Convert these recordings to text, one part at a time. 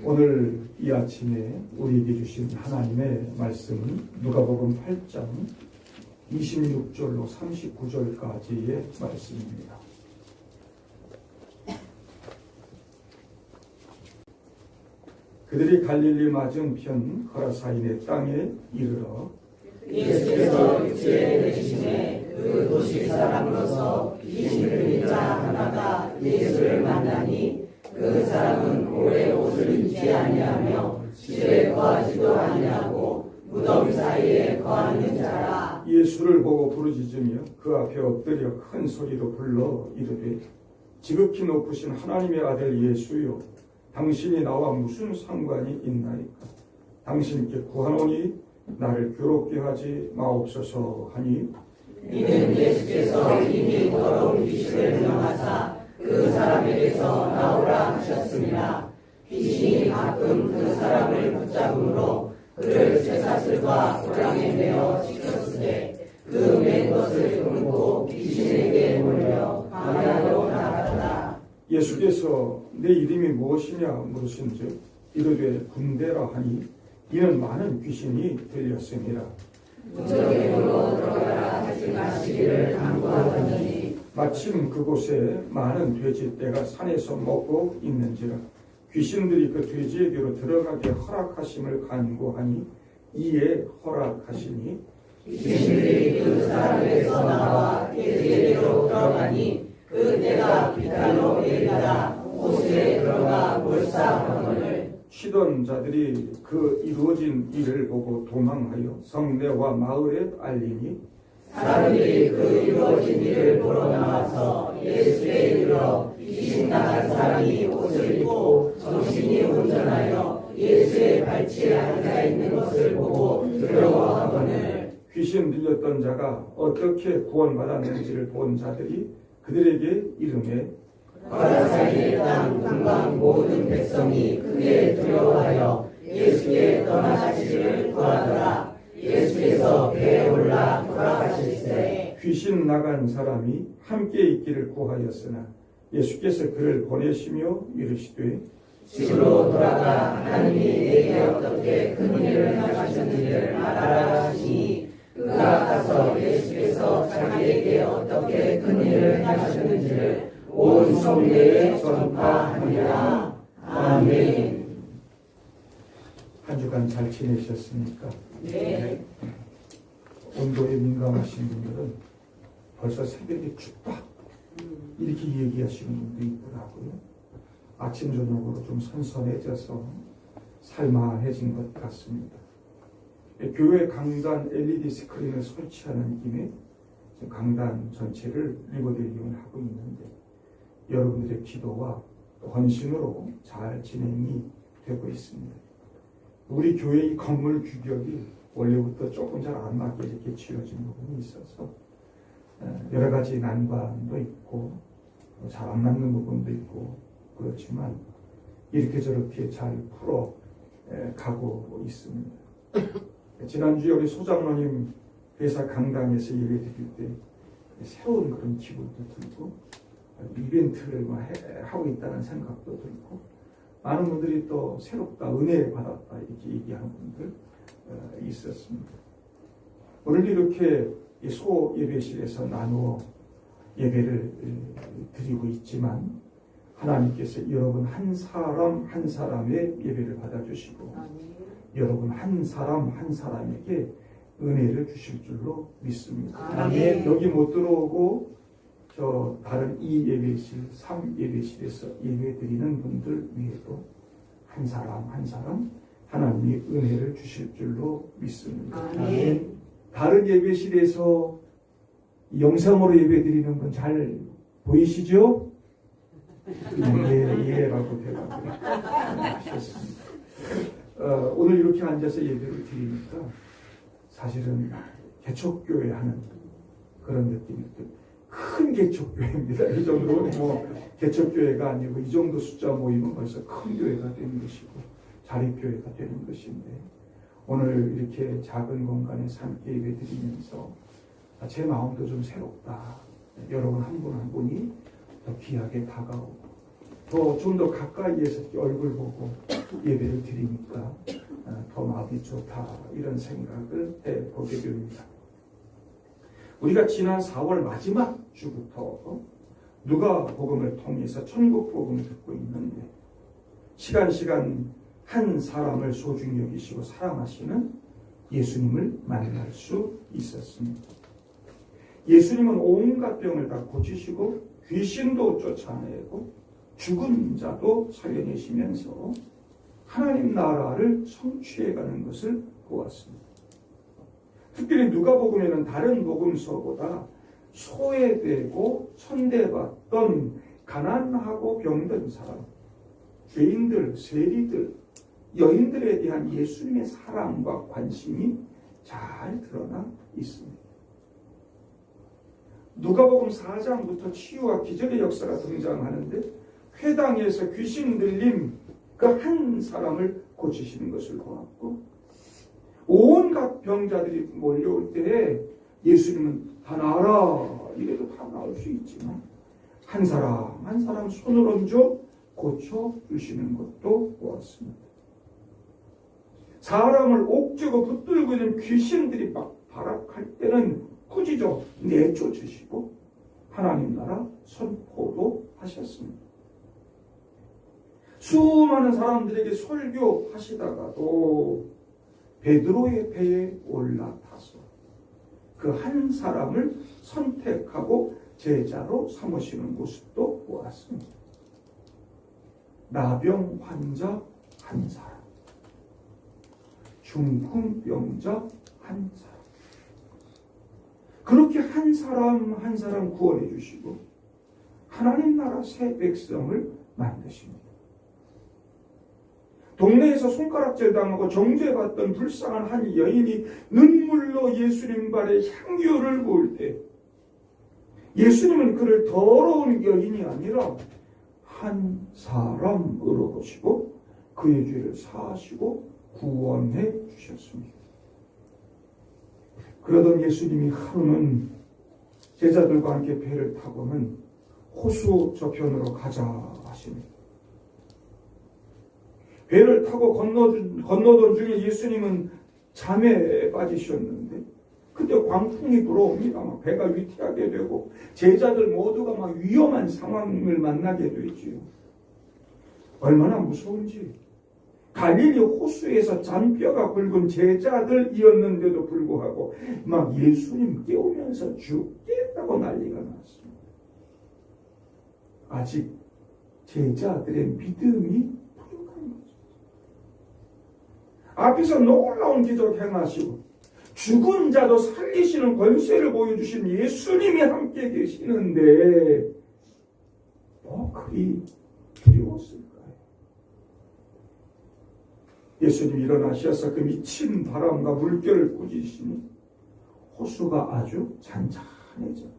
오늘 이 아침에 우리에게 주신 하나님의 말씀은 누가복음 8장 26절로 39절까지의 말씀입니다. 그들이 갈릴리 맞은편 거라사인의 땅에 이르러 예수께서 육체에 내리심에 그 도시 사람으로서 귀신 들린 자 하나가 예수를 만나니 그 사람은 오래 옷을 입지 아니하며 집에 거하지도 아니하고 무덤 사이에 거하는 자라. 예수를 보고 부르짖으며 그 앞에 엎드려 큰 소리로 불러 이르되 지극히 높으신 하나님의 아들 예수여, 당신이 나와 무슨 상관이 있나이까? 당신께 구하노니 나를 괴롭게 하지 마옵소서 하니, 이는 예수께서 이미 더러운 귀신을 명하사 그 사람에게서 나오라 하셨습니다. 귀신이 가끔 그 사람을 붙잡음으로 그를 쇠사슬과 고랑에 매어 지켰으되 그 맨 것을 끊고 귀신에게 몰려 광야로 나갔다. 예수께서 내 이름이 무엇이냐 물으신즉 이르되 군대라 하니, 이는 많은 귀신이 들렸습니다. 무적으로 들어가라 하지 마시기를 당부하더니 마침 그곳에 많은 돼지떼가 산에서 먹고 있는지라 귀신들이 그 돼지에게로 들어가게 허락하심을 간구하니 이에 허락하시니, 귀신들이 그 사람에게서 나와 돼지에게로 들어가니 그 떼가 비탈로 내리다가 옷에 들어가 몰사하거늘. 치던 자들이 그 이루어진 일을 보고 도망하여 성내와 마을에 알리니, 사람들이 그 이루어진 일을 보러 나와서 예수께 이르러 귀신 나간 사람이 옷을 입고 정신이 온전하여 예수의 발치에 앉아 있는 것을 보고 두려워하거늘. 귀신 들렸던 자가 어떻게 구원받았는지를 본 자들이 그들에게 이르매 거라사인의 땅 동방 모든 백성이 크게 두려워하여 예수께 떠나가시기를 구하더라. 예수께서 배에 올라 돌아가실세. 귀신 나간 사람이 함께 있기를 구하였으나 예수께서 그를 보내시며 이르시되 집으로 돌아가 하나님이 내게 어떻게 큰 일을 행하셨는지를 알아라 하시니, 그가 가서 예수께서 자기에게 어떻게 큰 일을 행하셨는지를 온 성내에 전파하니라. 아멘. 한 주간 잘 지내셨습니까? 네. 온도에 민감하신 분들은 벌써 새벽에 춥다 이렇게 얘기하시는 분도 있더라고요. 아침 저녁으로 좀 선선해져서 살만해진 것 같습니다. 교회 강단 LED 스크린을 설치하는 김에 강단 전체를 리모델링을 하고 있는데 여러분들의 기도와 헌신으로 잘 진행이 되고 있습니다. 우리 교회의 건물 규격이 원래부터 조금 잘 안 맞게 이렇게 지어진 부분이 있어서 여러 가지 난관도 있고 잘 안 맞는 부분도 있고 그렇지만 이렇게 저렇게 잘 풀어 가고 있습니다. 지난주에 우리 소장로님 회사 강당에서 예배 드릴 때 새로운 그런 기분도 들고 이벤트를 하고 있다는 생각도 들고 많은 분들이 또 새롭다, 은혜 받았다 이렇게 얘기하는 분들 있었습니다. 오늘 이렇게 소 예배실에서 나누어 예배를 드리고 있지만 하나님께서 여러분 한 사람 한 사람의 예배를 받아주시고 여러분 한 사람 한 사람에게 은혜를 주실 줄로 믿습니다. 아멘. 여기 못 들어오고 저 다른 2예배실, 3예배실에서 예배드리는 분들 위에도 한 사람 한 사람 하나님이 은혜를 주실 줄로 믿습니다. 아멘. 다른 예배실에서 영상으로 예배드리는 분 잘 보이시죠? 예라고 대답을 하셨습니다. 오늘 이렇게 앉아서 예배를 드리니까 사실은 개척교회 하는 그런 느낌이 큰 개척교회입니다. 이 정도는 뭐 개척교회가 아니고 이 정도 숫자 모이면 벌써 큰 교회가 되는 것이고 자립교회가 되는 것인데 오늘 이렇게 작은 공간에서 함께 예배 드리면서 제 마음도 좀 새롭다. 여러분 한 분 한 분이 더 귀하게 다가오고 좀 더 가까이에서 얼굴 보고 예배를 드리니까 더 마음이 좋다, 이런 생각을 해보게 됩니다. 우리가 지난 4월 마지막 주부터 누가복음을 통해서 천국 복음을 듣고 있는데, 시간 한 사람을 소중히 여기시고 사랑하시는 예수님을 만날 수 있었습니다. 예수님은 온갖 병을 다 고치시고 귀신도 쫓아내고 죽은 자도 살려내시면서 하나님 나라를 성취해가는 것을 보았습니다. 특별히 누가복음에는 다른 복음서보다 소외되고 천대받던 가난하고 병든 사람, 죄인들, 세리들, 여인들에 대한 예수님의 사랑과 관심이 잘 드러나 있습니다. 누가복음 4장부터 치유와 기적의 역사가 등장하는데, 회당에서 귀신 들린 그 한 사람을 고치시는 것을 보았고, 온갖 병자들이 몰려올 때에 예수님은 다 나아라, 이래도 다 나을 수 있지만 한 사람 한 사람 손을 얹어 고쳐주시는 것도 보았습니다. 사람을 옥죄고 붙들고 있는 귀신들이 막 발악할 때는 꾸짖어 내쫓으시고 하나님 나라 선포도 하셨습니다. 수많은 사람들에게 설교하시다가도 베드로의 배에 올라타서 그 한 사람을 선택하고 제자로 삼으시는 모습도 보았습니다. 나병 환자 한 사람, 중풍병자 한 사람, 그렇게 한 사람 한 사람 구원해 주시고 하나님 나라 새 백성을 만드십니다. 동네에서 손가락질 당하고 정죄받던 불쌍한 한 여인이 눈물로 예수님 발에 향유를 부을 때, 예수님은 그를 더러운 여인이 아니라 한 사람으로 보시고 그의 죄를 사하시고 구원해 주셨습니다. 그러던 예수님이 하루는 제자들과 함께 배를 타고는 호수 저편으로 가자 하십니다. 배를 타고 건너던 중에 예수님은 잠에 빠지셨는데, 그때 광풍이 불어옵니다. 막 배가 위태하게 되고 제자들 모두가 막 위험한 상황을 만나게 되지요. 얼마나 무서운지. 갈릴리 호수에서 잔뼈가 굵은 제자들이었는데도 불구하고 막 예수님 깨우면서 죽겠다고 난리가 났습니다. 아직 제자들의 믿음이 부족한 거죠. 앞에서 놀라운 기적 행하시고 죽은 자도 살리시는 권세를 보여주신 예수님이 함께 계시는데 뭐 그리 두려웠을까요? 예수님이 일어나셔서 그 미친 바람과 물결을 꾸짖으시니 호수가 아주 잔잔해졌다.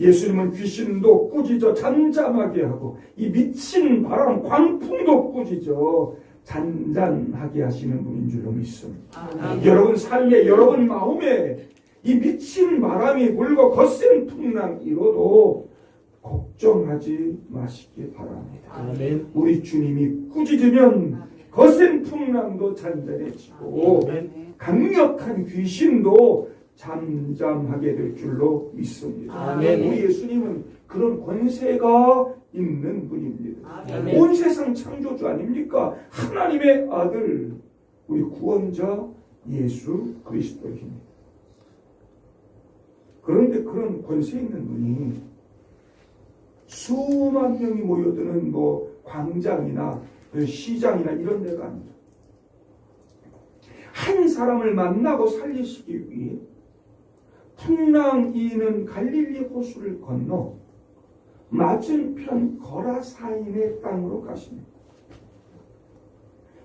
예수님은 귀신도 꾸짖어 잠잠하게 하고 이 미친 바람 광풍도 꾸짖어 잔잔하게 하시는 분인 줄로 믿습니다. 여러분 삶에, 여러분 마음에 이 미친 바람이 불고 거센 풍랑이 일어도 걱정하지 마시기 바랍니다. 아멘. 우리 주님이 꾸짖으면 거센 풍랑도 잔잔해지고 강력한 귀신도 잠잠하게 될 줄로 믿습니다. 아멘. 우리 예수님은 그런 권세가 있는 분입니다. 아멘. 온 세상 창조주 아닙니까? 하나님의 아들, 우리 구원자 예수 그리스도입니다. 그런데 그런 권세 있는 분이 수만 명이 모여드는 광장이나 시장이나 이런 데가 아니라 한 사람을 만나고 살리시기 위해 풍랑 이는 갈릴리 호수를 건너 맞은편 거라사인의 땅으로 가십니다.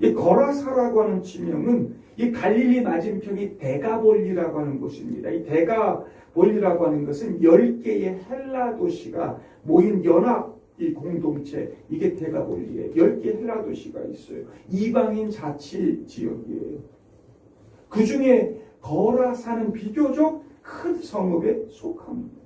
이 거라사라고 하는 지명은 이 갈릴리 맞은편이 데가볼리라고 하는 곳입니다. 이 데가볼리라고 하는 것은 10개의 헬라 도시가 모인 연합 이 공동체, 이게 데가볼리에 10개 헬라 도시가 있어요. 이방인 자치 지역이에요. 그 중에 거라사는 비교적 큰 성읍에 속합니다.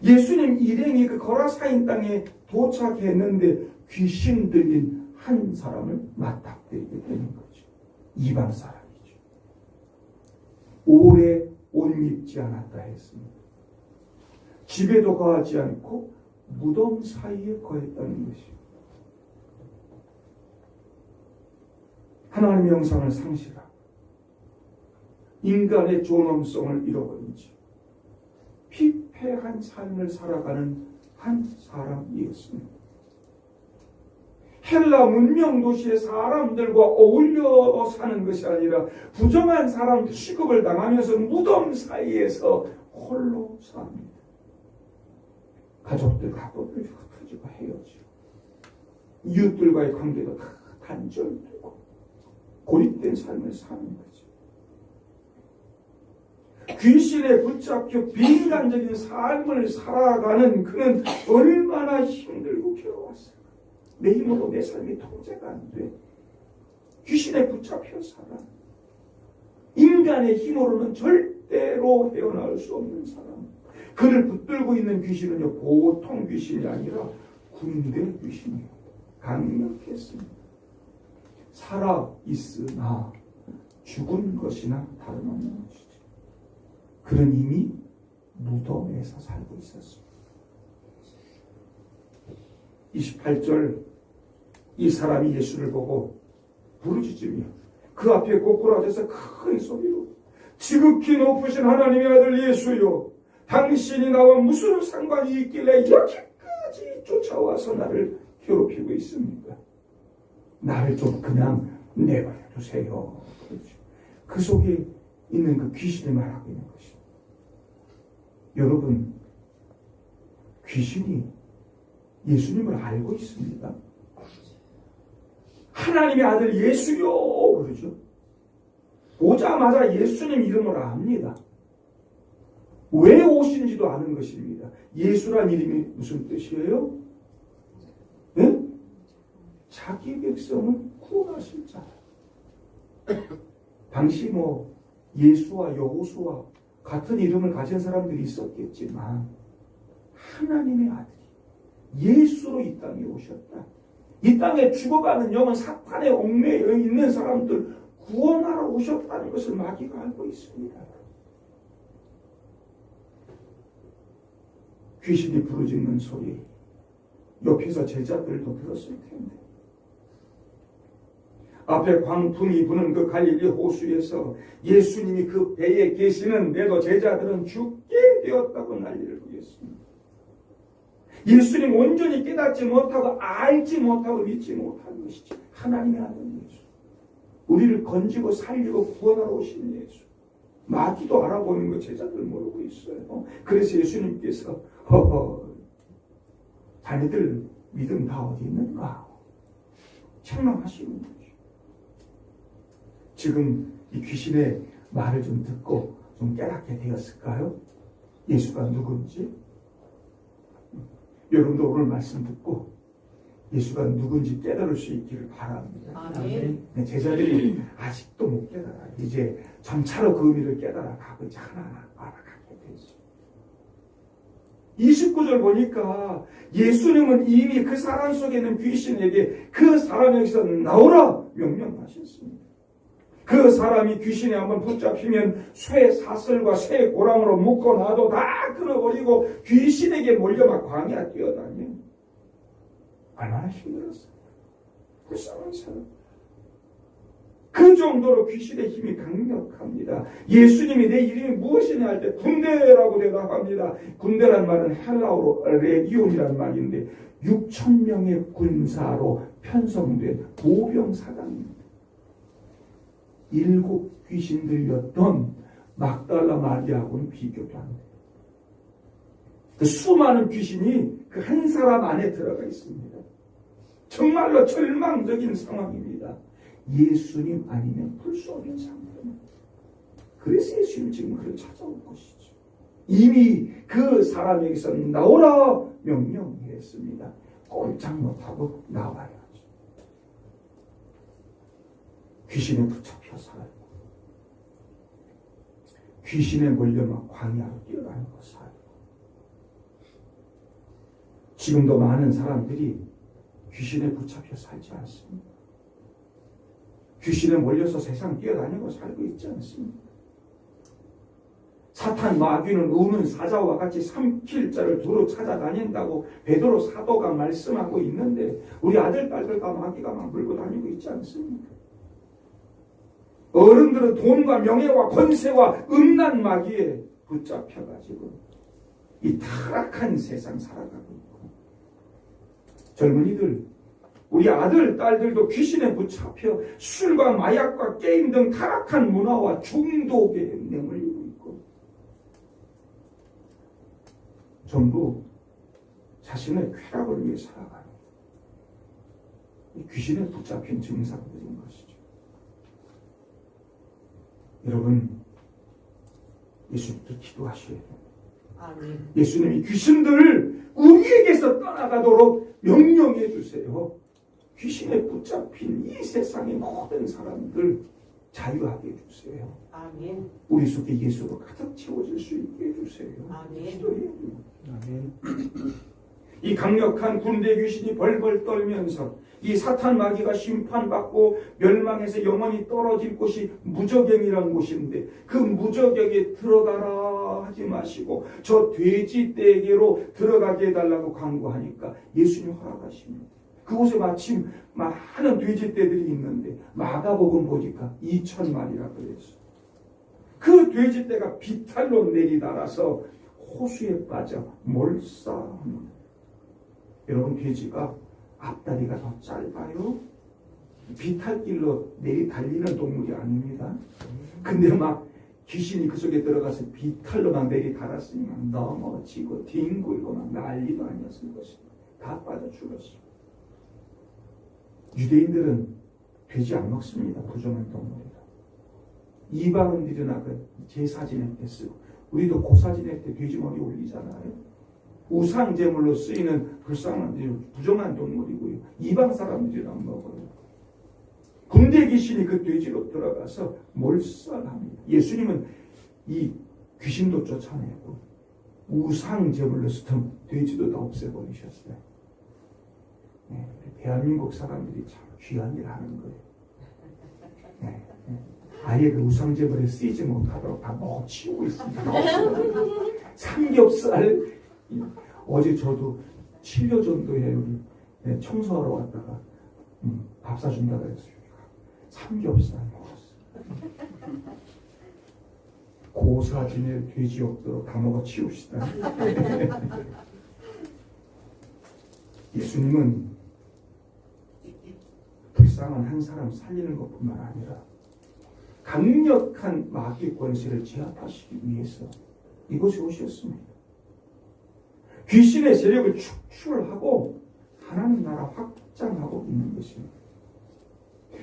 예수님 일행이 그 거라사인 땅에 도착했는데 귀신 들린 한 사람을 맞닥뜨리게 되는 거죠. 이방 사람이죠. 오래 옷 입지 않았다 했습니다. 집에도 거하지 않고 무덤 사이에 거했다는 것이요. 하나님의 형상을 상실하고 인간의 존엄성을 잃어버린 지 피폐한 삶을 살아가는 한 사람이었습니다. 헬라 문명 도시의 사람들과 어울려 사는 것이 아니라 부정한 사람 취급을 당하면서 무덤 사이에서 홀로 삽니다. 가족들 가족들 흩어지고 헤어지고 이웃들과의 관계도 다 단절되고 고립된 삶을 사는 거죠. 귀신에 붙잡혀 비인간적인 삶을 살아가는 그는 얼마나 힘들고 괴로웠어요. 내 힘으로 내 삶이 통제가 안 돼. 귀신에 붙잡혀 살아. 인간의 힘으로는 절대로 헤어나올 수 없는 사람. 그를 붙들고 있는 귀신은요, 보통 귀신이 아니라 군대 귀신이에요. 강력했습니다. 살아 있으나 죽은 것이나 다름없는 것이죠. 그는 이미 무덤에서 살고 있었습니다. 28절, 이 사람이 예수를 보고 부르짖으며 그 앞에 꼬꾸라져서 큰 소리로 지극히 높으신 하나님의 아들 예수여, 당신이 나와 무슨 상관이 있길래 이렇게까지 쫓아와서 나를 괴롭히고 있습니까? 나를 좀 그냥 내버려 두세요. 그 속에 있는 그 귀신이 말하고 있는 것입니다. 여러분, 귀신이 예수님을 알고 있습니다. 하나님의 아들 예수요 그러죠. 오자마자 예수님 이름을 압니다. 왜 오신지도 아는 것입니다. 예수란 이름이 무슨 뜻이에요? 네? 자기 백성을 구원하실 자. 당시 예수와 여호수와 같은 이름을 가진 사람들이 있었겠지만 하나님의 아들이 예수로 이 땅에 오셨다. 이 땅에 죽어가는 영은 사탄에 얽매여 있는 사람들 구원하러 오셨다는 것을 마귀가 알고 있습니다. 귀신이 부르짖는 소리 옆에서 제자들도 들었을 텐데, 앞에 광풍이 부는 그 갈릴리 호수에서 예수님이 그 배에 계시는데도 제자들은 죽게 되었다고 난리를 부렸습니다. 예수님 온전히 깨닫지 못하고 알지 못하고 믿지 못한 것이지. 하나님의 아들 예수, 우리를 건지고 살리고 구원하러 오신 예수. 마귀도 알아보는 거 제자들 모르고 있어요. 그래서 예수님께서 자네들 믿음 다 어디 있는가 책망하시는 거죠. 지금 이 귀신의 말을 좀 듣고 좀 깨닫게 되었을까요? 예수가 누군지? 여러분도 오늘 말씀 듣고 예수가 누군지 깨달을 수 있기를 바랍니다. 아멘. 제자들이 아직도 못 깨달아. 이제 점차로 그 의미를 깨달아가고 이제 하나하나 알아가게 되죠. 29절 보니까 예수님은 이미 그 사람 속에 있는 귀신에게 그 사람에게서 나오라 명령하셨습니다. 그 사람이 귀신에 한번 붙잡히면 쇠 사슬과 쇠 고랑으로 묶어놔도 다 끊어버리고 귀신에게 몰려막 광야 뛰어다녀. 얼마나 힘들었어요. 불쌍한 사람. 그 정도로 귀신의 힘이 강력합니다. 예수님이 내 이름이 무엇이냐 할 때 군대라고 대답합니다. 군대란 말은 헬라어로 레기온이란 말인데 6,000명의 군사로 편성된 보병사단입니다. 7 귀신 들렸던 막달라 마리아하고는 비교도 안 돼요. 그 수많은 귀신이 그 한 사람 안에 들어가 있습니다. 정말로 절망적인 상황입니다. 예수님 아니면 풀 수 없는 상황입니다. 그래서 예수님 지금 그를 찾아온 것이죠. 이미 그 사람에게서 나오라 명령했습니다. 꼼짝 못하고 나와야죠. 귀신에 붙잡혀 살고 귀신에 몰려만 광야로 뛰어가는 거 살고 지금도 많은 사람들이 귀신에 붙잡혀 살지 않습니다. 귀신에 몰려서 세상 뛰어다니고 살고 있지 않습니다. 사탄 마귀는 우는 사자와 같이 삼킬 자를 두루 찾아다닌다고 베드로 사도가 말씀하고 있는데 우리 아들 딸들과 마귀가 막 물고 다니고 있지 않습니까? 어른들은 돈과 명예와 권세와 음란 마귀에 붙잡혀가지고 이 타락한 세상 살아가고 있고, 젊은이들, 우리 아들 딸들도 귀신에 붙잡혀 술과 마약과 게임 등 타락한 문화와 중독에 내몰리고 있고, 전부 자신의 쾌락을 위해 살아가는 귀신에 붙잡힌 증상들인 것이죠. 여러분, 예수님도 기도하셔야 돼요. 아멘. 예수님이 귀신들을 우리에게서 떠나가도록 명령해 주세요. 귀신에 붙잡힌 이 세상의 모든 사람들 자유하게 해주세요. 아멘. 우리 속에 예수로 가득 채워질 수 있게 해주세요. 아멘. 기도해요. 아멘. 이 강력한 군대 귀신이 벌벌 떨면서 이 사탄 마귀가 심판받고 멸망해서 영원히 떨어질 곳이 무저갱이라는 곳인데, 그 무저갱에 들어가라 하지 마시고 저 돼지 떼개로 들어가게 해달라고 강구하니까 예수님 허락하십니다. 그곳에 마침 많은 돼지 떼들이 있는데 마가복음 보니까 2,000마리라 그랬어요. 그 돼지 떼가 비탈로 내리달아서 호수에 빠져 몰사합니다. 여러분, 돼지가 앞다리가 더 짧아요. 비탈길로 내리 달리는 동물이 아닙니다. 근데 막 귀신이 그 속에 들어가서 비탈로 막 내리 달았으니 막 넘어지고 뒹굴고 막 난리도 아니었을 것입니다. 다 빠져 죽었어요. 유대인들은 돼지 안 먹습니다. 부정한 동물이라. 이방인들이나 그 제사 지낼 때 쓰고, 우리도 고사 지낼 때 돼지머리 올리잖아요. 우상 제물로 쓰이는 불쌍한 부정한 동물이고요. 이방 사람들이랑 먹어요. 군대 귀신이 그 돼지로 들어가서 몰살합니다. 예수님은 이 귀신도 쫓아내고 우상 제물로 쓰던 돼지도 다 없애버리셨어요. 네, 대한민국 사람들이 참 귀한 일을 하는 거예요. 네, 네. 아예 그 우상 제물에 쓰이지 못하도록 다 먹어치우고 있습니다. 삼겹살, 어제 저도 7년 정도에 우리 청소하러 왔다가 밥 사준다고 했어요. 삼겹살 먹었어요. 고사 지낼 돼지 없도록 다 먹어치웁시다. 예수님은 불쌍한 한 사람 살리는 것뿐만 아니라 강력한 마귀 권세를 제압하시기 위해서 이곳에 오셨습니다. 귀신의 세력을 축출하고 하나님 나라 확장하고 있는 것입니다.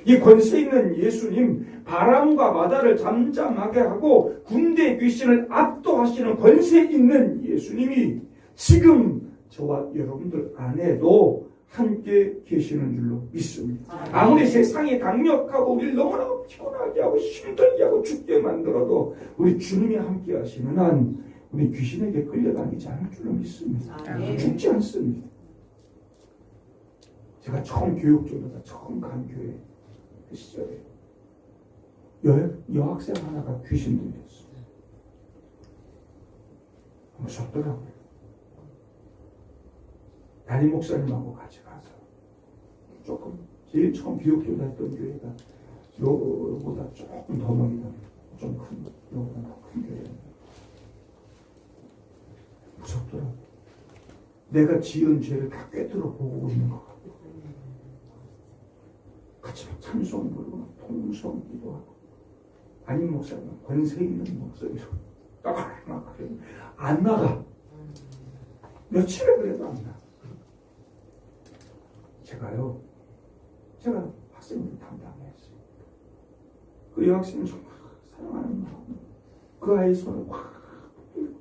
이 권세 있는 예수님, 바람과 바다를 잠잠하게 하고 군대 귀신을 압도하시는 권세 있는 예수님이 지금 저와 여러분들 안에도 함께 계시는 줄로 믿습니다. 아무리 세상이 강력하고 우리를 너무나 피곤하게 하고 힘들게 하고 죽게 만들어도 우리 주님이 함께 하시는 한 우리 귀신에게 끌려다니지 않을 줄로 믿습니다. 죽지 않습니다. 제가 처음 교육조교사 처음 간 교회 그 시절에 여학생 하나가 귀신 들렸어요. 무섭더라고요. 담임 목사님하고 같이 가서 조금 제일 처음 교육교사 했던 교회가 요거보다 조금 더 멀리다 좀 큰, 요거보다 더 큰 교회입니다. 무섭더라고요. 내가 지은 죄를 다 꿰뚫어 보고 있는 것 같고 같이 막 찬송 부르고 막 통성 기도하고 담임 목사님은 권세 있는 목소리로 막 그래 안 나가. 며칠을 그래도 안 나가. 제가 학생들 담당했어요. 그 여학생을 정말 사랑하는 마음으로 그 아이의 손을 확 붙들고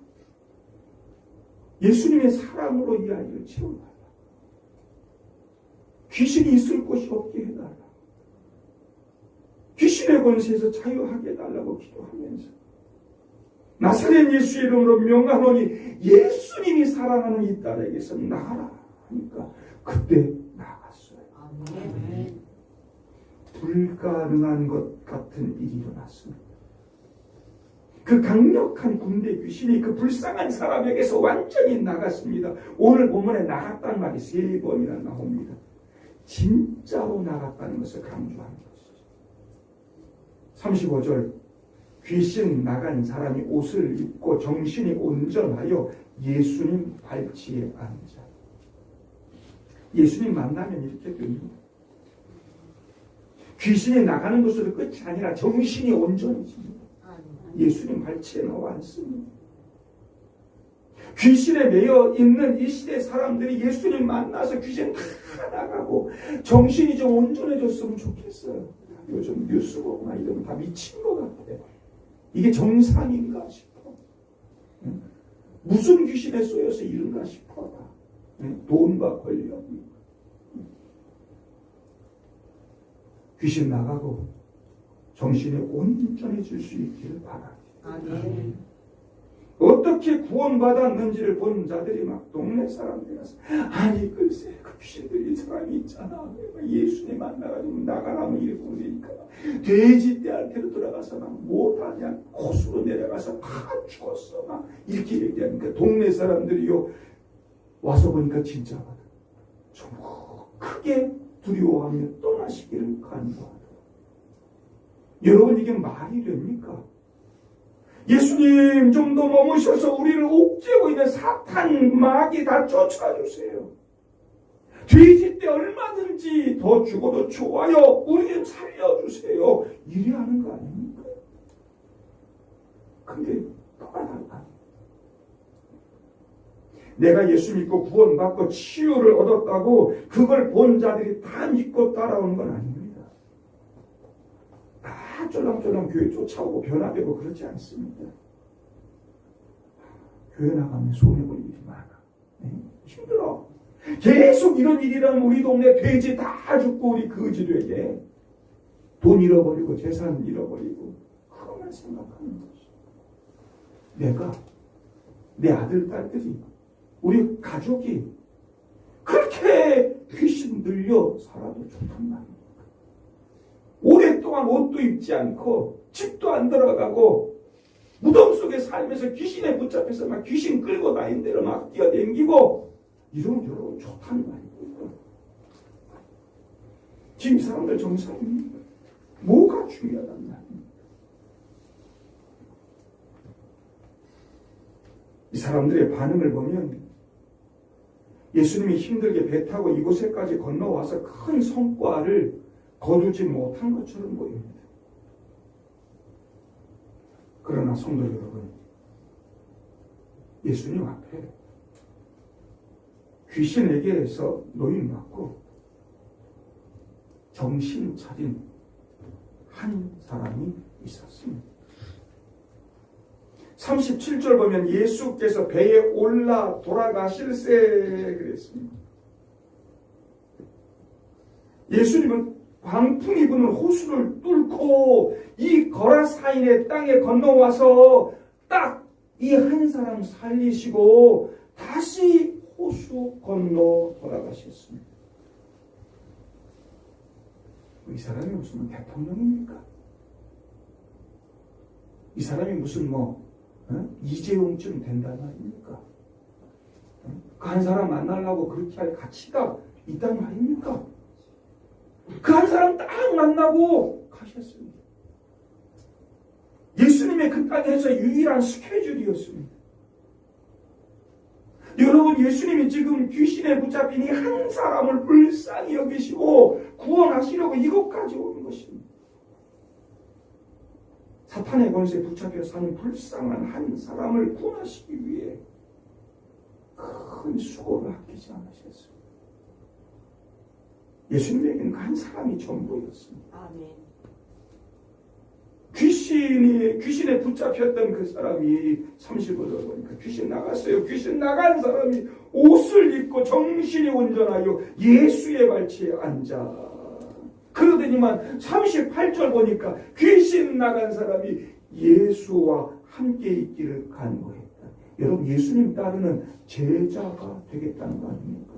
예수님의 사랑으로 이 아이를 채워달라. 귀신이 있을 곳이 없게 해달라. 귀신의 권세에서 자유하게 해달라고 기도하면서 나사렛 예수의 이름으로 명하노니 예수님이 사랑하는 이 딸에게서 나가라. 하니까 그때 나갔어요. 아멘. 불가능한 것 같은 일이 일어났습니다. 그 강력한 군대 귀신이 그 불쌍한 사람에게서 완전히 나갔습니다. 오늘 본문에 나갔다는 말이 3번이나 나옵니다. 진짜로 나갔다는 것을 강조하는 것이죠. 35절 귀신 나간 사람이 옷을 입고 정신이 온전하여 예수님 발치에 앉아. 예수님 만나면 이렇게 됩니다. 귀신이 나가는 것으로 끝이 아니라 정신이 온전해집니다. 예수님 발치에 나와 앉습니다. 귀신에 매여 있는 이 시대 사람들이 예수님 만나서 귀신 다 나가고 정신이 좀 온전해졌으면 좋겠어요. 요즘 뉴스 보거나 이러면 다 미친 것 같아. 이게 정상인가 싶어. 무슨 귀신에 쏘여서 이른가 싶어. 돈과 권력. 귀신 나가고 정신이 온전해질 수 있기를 바랍니다. 아멘. 어떻게 구원받았는지를 본 자들이 막 동네 사람들이 가서 아니 글쎄 그 귀신 들린 사람이 있잖아. 예수님 만나가지고 나가라면 이렇게 그러니까 돼지 떼한테로 들어가서 막 못하냐 호수로 내려가서 다 죽었어. 막 이렇게 얘기하니까 동네 사람들이요 와서 보니까 진짜거든. 좀 크게 두려워하며 떠나시기를 간구하더라. 여러분 이게 말이 됩니까? 예수님 좀 더 머무셔서 우리를 옥죄고 있는 사탄 마귀 다 쫓아주세요. 돼지 때 얼마든지 더 죽어도 좋아요. 우리 좀 살려주세요. 이래 하는 거 아닙니까? 근데 떠나달라. 내가 예수 믿고 구원받고 치유를 얻었다고 그걸 본 자들이 다 믿고 따라오는 건 아닙니다. 다 쫄랑쫄랑 교회 쫓아오고 변화되고 그렇지 않습니다. 교회 나가면 손해볼 일이 많아. 힘들어. 계속 이런 일이라면 우리 동네 돼지 다 죽고 우리 거지 되게 돈 잃어버리고 재산 잃어버리고 그것만 생각하는 거지. 내가 내 아들 딸들이 우리 가족이 그렇게 귀신 들려 살아도 좋단 말입니다. 오랫동안 옷도 입지 않고 집도 안 들어가고 무덤 속에 살면서 귀신에 붙잡혀서 막 귀신 끌고 다니는 대로 막 뛰어댕기고 이러면 여러분 좋다는 말입니다. 지금 이 사람들 정상입니까? 뭐가 중요하단 말입니까? 이 사람들의 반응을 보면 예수님이 힘들게 배 타고 이곳에까지 건너와서 큰 성과를 거두지 못한 것처럼 보입니다. 그러나 성도 여러분, 예수님 앞에 귀신에게서 노임받고 정신 차린 한 사람이 있었습니다. 37절 보면 예수께서 배에 올라 돌아가실세 그랬습니다. 예수님은 광풍이 부는 호수를 뚫고 이 거라사인의 땅에 건너와서 딱 이 한 사람 살리시고 다시 호수 건너 돌아가셨습니다. 이 사람이 무슨 대통령입니까? 이 사람이 무슨 이재용쯤 된단 말입니까? 그 한 사람 만나려고 그렇게 할 가치가 있단 말입니까? 그 한 사람 딱 만나고 가셨습니다. 예수님의 그 땅에서 유일한 스케줄이었습니다. 여러분 예수님이 지금 귀신에 붙잡힌 이 한 사람을 불쌍히 여기시고 구원하시려고 이곳까지 오는 것입니다. 사탄의 권세에 붙잡혀 사는 불쌍한 한 사람을 구원하시기 위해 큰 수고를 아끼지 않으셨습니다. 예수님에게는 그 한 사람이 전부였습니다. 아멘. 귀신에 붙잡혔던 그 사람이 35절 보니까 귀신 나갔어요. 귀신 나간 사람이 옷을 입고 정신이 온전하여 예수의 발치에 앉아. 그러더니만 38절 보니까 귀신 나간 사람이 예수와 함께 있기를 간구했다. 여러분 예수님 따르는 제자가 되겠다는 거 아닙니까?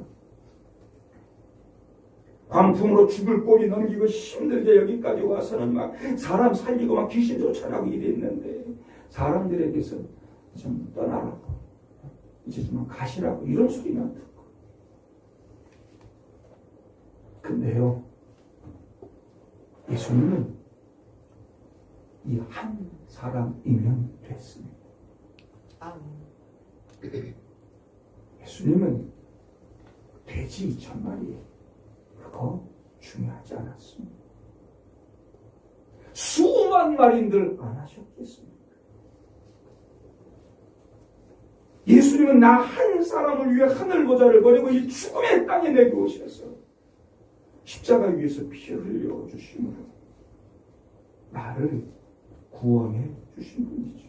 광풍으로 죽을 꼴이 넘기고 힘들게 여기까지 와서는 막 사람 살리고 막 귀신 쫓아나고 이랬는데 사람들에게서 좀 떠나라고 이제 좀 가시라고 이런 소리만 듣고 근데요 예수님은 이 한 사람이면 됐습니다. 예수님은 돼지 1000마리 그거 중요하지 않았습니다. 수만 마리인들 안 하셨겠습니까? 예수님은 나 한 사람을 위해 하늘 보좌를 버리고 이 죽음의 땅에 내려오셔서 십자가 위에서 피 흘려 주심으로 나를 구원해 주신 분이죠.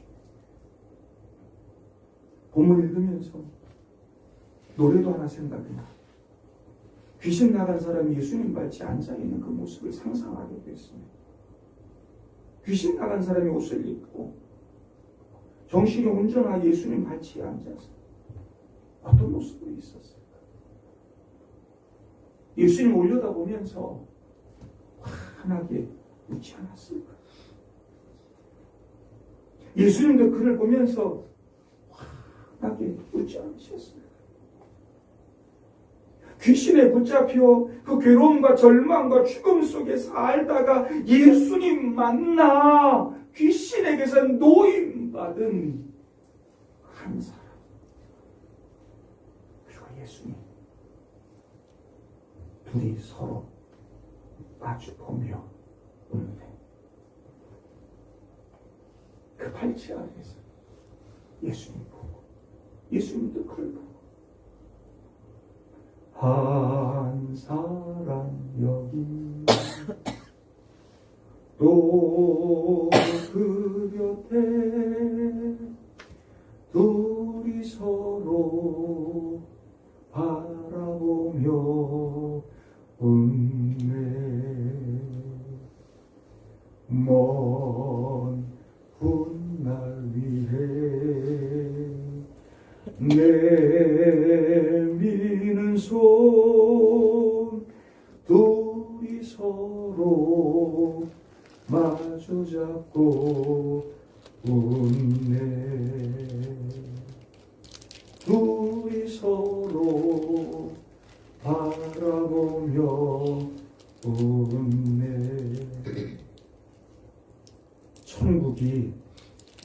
본문 읽으면서 노래도 하나 생각이 나. 귀신 나간 사람이 예수님 발치 앉아있는 그 모습을 상상하게 됐습니다. 귀신 나간 사람이 옷을 입고 정신이 온전하게 예수님 발치에 앉아서 어떤 모습으로 있었을까? 예수님 올려다보면서 환하게 웃지 않았을까? 예수님도 그를 보면서 환하게 웃지 않으셨을까? 귀신에 붙잡혀 그 괴로움과 절망과 죽음 속에 살다가 예수님 만나 귀신에게서 노임받은 한 사람 그리고 예수님 둘이 서로 마주보며 웃네. 그 팔찌 아래에서 예수님 보고 예수님도 그를 보고 한 사람 여기 또 그 곁에 둘이 서로 바라보며 웃네. 먼 훗날 위해 내미는 손 둘이 서로 마주잡고 웃네. 둘이 서로 바라보며 웃네. 천국이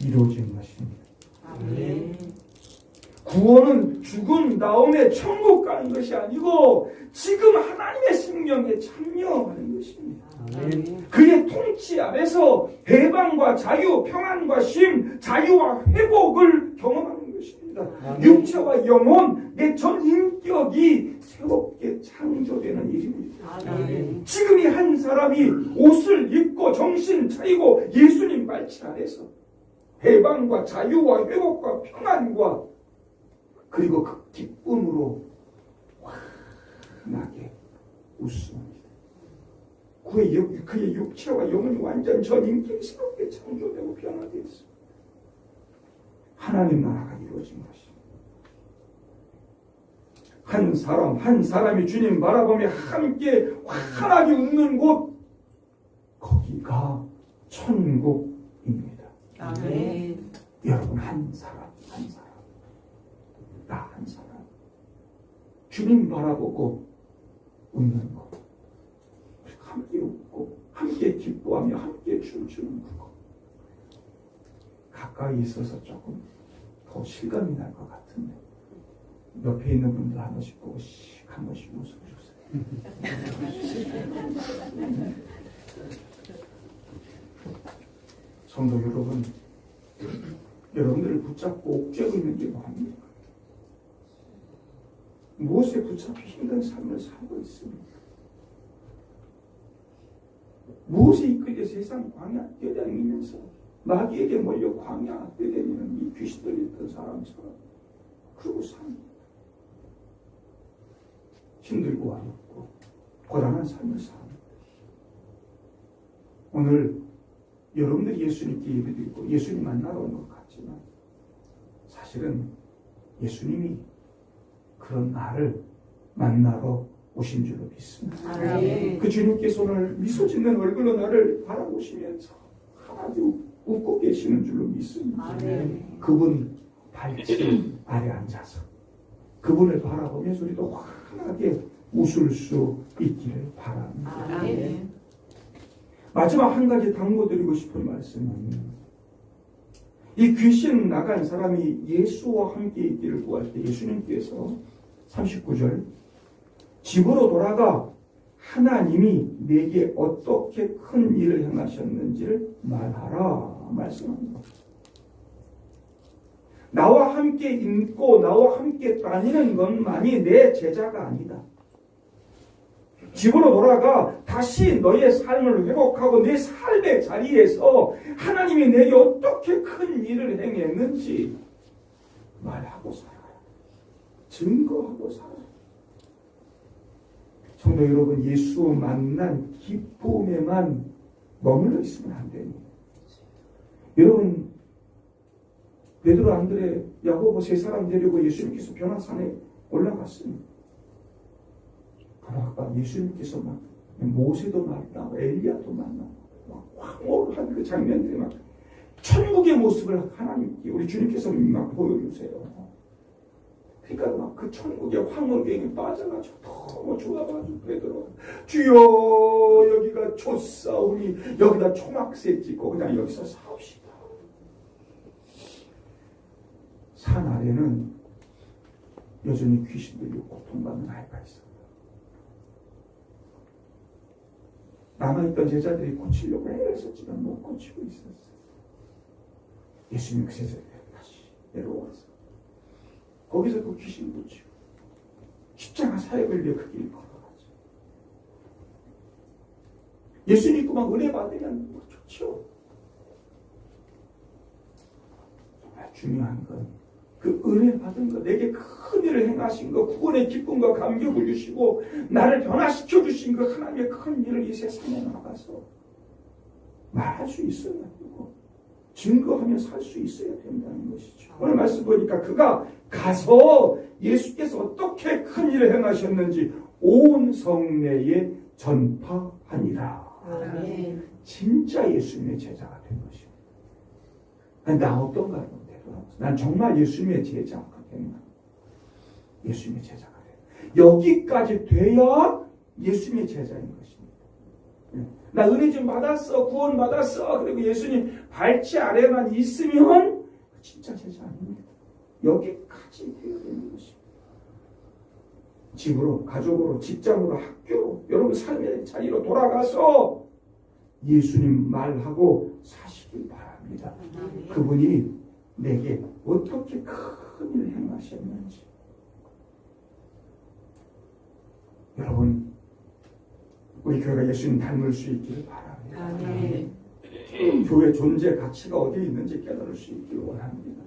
이루어진 것입니다. 아멘. 구원은 죽은 다음에 천국 가는 것이 아니고 지금 하나님의 생명에 참여하는 것입니다. 아멘. 그의 통치 아래서 해방과 자유, 평안과 쉼, 자유와 회복을 경험하는 것입니다. 아멘. 육체와 영혼, 내 전 인격이 새롭게 창조되는 일입니다. 아멘. 지금 이 한 사람이 옷을 입고 정신 차리고 예수님 발치 아래서 해방과 자유와 회복과 평안과 그리고 그 기쁨으로 환하게 웃습니다. 그의 육체와 영혼이 완전 전 인격이 새롭게 창조되고 변화되어 있습니다. 하나님 나라가 이루어진 것입니다. 한 사람이 주님 바라보며 함께 환하게 웃는 곳 거기가 천국입니다. 아멘. 여러분 한 사람 나 한 사람 주님 바라보고 웃는 것 함께 웃고 함께 기뻐하며 함께 춤추는 그것 가까이 있어서 조금 더 실감이 날 것 같은데 옆에 있는 분들 한 번씩 보고 한 번씩 웃어주세요. 성도 여러분, 여러분들을 붙잡고 옥죄고 있는 게 뭐합니까? 무엇에 붙잡혀 힘든 삶을 살고 있습니까? 무엇에 이끌려 세상 광야 뛰어다니면서 마귀에게 몰려 광야 뛰어다니는 이 귀신들이 있던 사람처럼 그러고 삽니다. 힘들고 어렵고 고단한 삶을 삽니다. 오늘 여러분들이 예수님께 예배드리고 예수님 만나러 온 것 같지만 사실은 예수님이 그런 나를 만나러 오신 줄로 믿습니다. 아멘. 그 주님께서 오늘 미소 짓는 얼굴로 나를 바라보시면서 아주 웃고 계시는 줄로 믿습니다. 아멘. 그분 발치 아래 앉아서 그분을 바라보면서 우리도 환하게 웃을 수 있기를 바랍니다. 아멘. 마지막 한 가지 당부드리고 싶은 말씀은 이 귀신 나간 사람이 예수와 함께 있기를 구할 때 예수님께서 39절 집으로 돌아가 하나님이 내게 어떻게 큰 일을 행하셨는지를 말하라 말씀합니다. 나와 함께 있고 나와 함께 다니는 것만이 내 제자가 아니다. 집으로 돌아가 다시 너의 삶을 회복하고 내 삶의 자리에서 하나님이 내게 어떻게 큰 일을 행했는지 말하고 살아요. 증거하고 살아요. 성도 여러분, 예수 만난 기쁨에만 머물러 있으면 안 됩니다. 여러분, 베드로, 안드레, 야고보 세 사람 데리고 예수님께서 변화산에 올라갔습니다. 아까 예수님께서 막 모세도 만나고 엘리야도 만나고 막 황홀한 그 장면들이 막 천국의 모습을 하나님께 우리 주님께서 막 보여주세요. 그러니까 막 그 천국의 황홀경에 빠져가지고 너무 좋아가지고 베드로 주여 여기가 좋사오니 여기다 초막새 찍고 그냥 여기서 사옵시다. 산 아래는 여전히 귀신들이 고통받는 아이가 있어요. 남아있던 제자들이 고치려고 애를 썼지만 못 고치고 있었어요. 예수님 그 제자들이 다시 내려와서 거기서 그 귀신 고치고 십자가 사역을 위해 그 길을 걸어가죠. 예수 믿고만 은혜 받으면 뭐 좋죠. 정말 중요한 건 그 은혜 받은 것, 내게 큰 일을 행하신 것, 구원의 기쁨과 감격을 주시고 나를 변화시켜 주신 그 하나님의 큰 일을 이 세상에 나가서 말할 수 있어야 되고 증거하며 살 수 있어야 된다는 것이죠. 오늘 말씀 보니까 그가 가서 예수께서 어떻게 큰 일을 행하셨는지 온 성내에 전파하니라. 아멘. 진짜 예수님의 제자가 된 것입니다. 나 어떤가요? 난 정말 예수님의 제자가 됐나? 예수님의 제자가 돼. 여기까지 돼야 예수님의 제자인 것입니다. 나 은혜 좀 받았어, 구원 받았어. 그리고 예수님 발치 아래만 있으면 진짜 제자 아닙니다. 여기까지 돼야 되는 것입니다. 집으로, 가족으로, 직장으로, 학교로, 여러분 삶의 자리로 돌아가서 예수님 말하고 사시길 바랍니다. 그분이 내게 어떻게 큰 일을 행하셨는지. 여러분, 우리 교회가 예수님 닮을 수 있기를 바랍니다. 아멘. 교회 존재 가치가 어디에 있는지 깨달을 수 있기를 원합니다.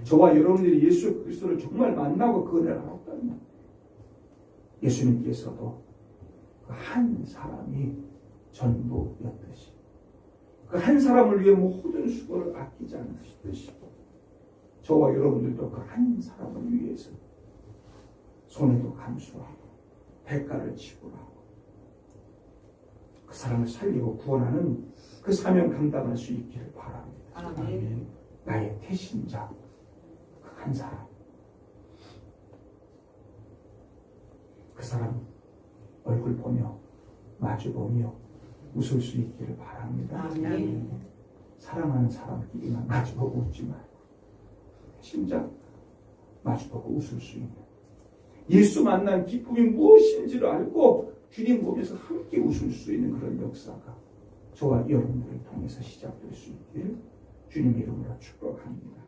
저와 여러분들이 예수 그리스도를 정말 만나고 그 은혜를 알았다면 예수님께서도 그 한 사람이 전부였듯이 그 한 사람을 위해 모든 수고를 아끼지 않으시듯이 저와 여러분들도 그 한 사람을 위해서 손해도 감수하고 대가를 지불하고 그 사람을 살리고 구원하는 그 사명 감당할 수 있기를 바랍니다. 아멘. 나의 태신자 그 한 사람, 그 사람 얼굴 보며 마주 보며 웃을 수 있기를 바랍니다. 아멘. 사랑하는 사람끼리만 마주보고 웃지 말고 심장 마주보고 웃을 수 있는 예수 만난 기쁨이 무엇인지를 알고 주님 보면서 함께 웃을 수 있는 그런 역사가 저와 여러분들을 통해서 시작될 수 있기를 주님의 이름으로 축복합니다.